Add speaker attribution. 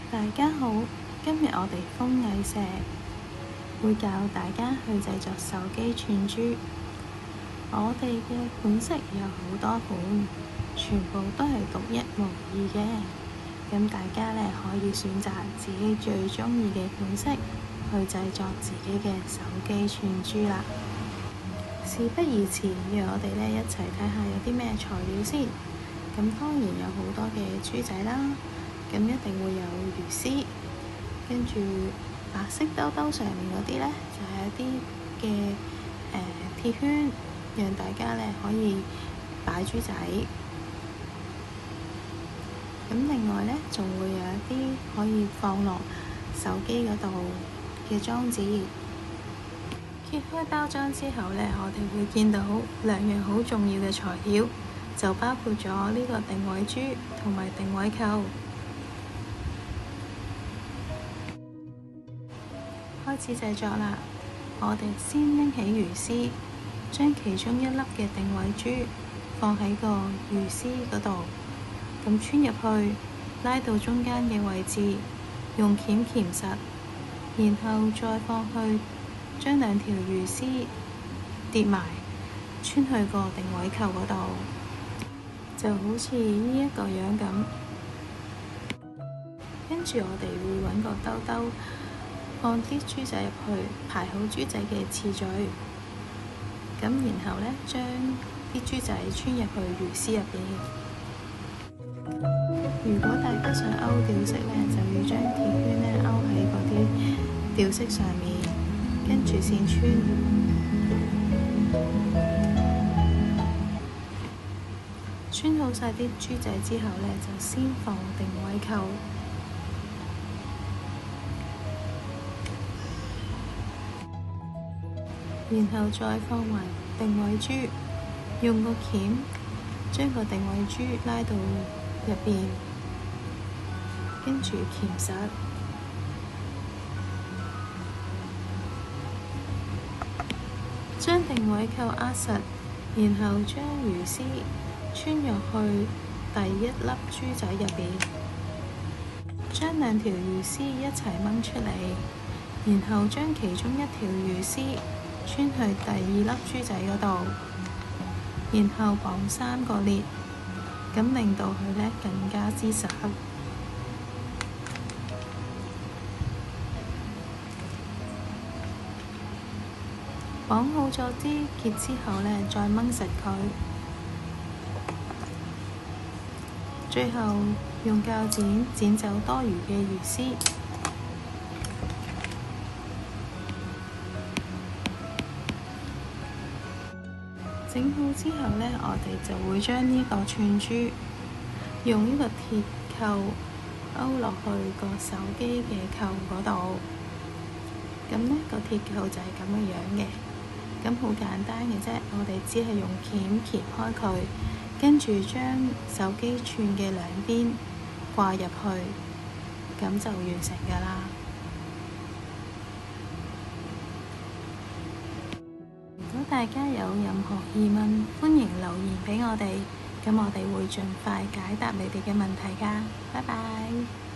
Speaker 1: 大家好，今日我哋風藝社會教大家去製作手機串珠。我哋嘅款式有好多款，全部都係獨一無二嘅。咁大家呢可以選擇自己最鍾意嘅款式去製作自己嘅手機串珠啦。事不宜遲，讓我哋呢一齊睇下有啲咩材料先。咁當然有好多嘅珠仔啦。咁一定會有魚絲，跟住白色兜兜上面嗰啲呢，就係一啲嘅鐵圈，讓大家呢可以擺珠仔。咁另外呢，仲會有一啲可以放落手機嗰度嘅裝置。揭開包裝之後呢，我哋會見到兩樣好重要嘅材料，就包括咗呢個定位珠同埋定位扣。開始製作啦！我哋先拎起魚絲，將其中一粒嘅定位珠放喺個魚絲嗰度，咁穿入去，拉到中間嘅位置，用鉗鉗實，然後再放去，將兩條魚絲疊埋，穿去個定位扣嗰度，就好似呢一個樣咁。跟住我哋會揾個兜兜，放啲珠仔入去，排好珠仔嘅次序，咁然後呢，將啲珠仔穿入去魚絲入邊。如果大家想勾吊飾呢，就要將鐵圈呢勾喺嗰啲吊飾上面，跟住先穿。穿好晒啲珠仔之後呢，就先放定位扣。然後再放埋定位珠，用個鉗將個定位珠拉到入邊，跟住鉗實，將定位扣握實，然後將魚絲穿入去第一粒珠仔入邊，將兩條魚絲一齊掹出嚟，然後將其中一條魚絲穿去第二粒珠仔嗰度，然後綁3個結，咁令到佢呢更加之實。綁好咗啲結之後呢，再掹實佢，最後用鉸剪剪走多餘嘅魚絲。整好之後呢，我哋就會將呢個串珠用呢個鐵扣勾落去個手機嘅扣嗰度。咁呢個鐵扣就係咁嘅樣嘅，咁好簡單嘅啫。我哋只係用鉗鉗開佢，跟住將手機串嘅兩邊掛入去，咁就完成㗎啦。如果大家有任何疑問，歡迎留言畀我哋，咁我哋會盡快解答你哋嘅問題㗎。拜拜。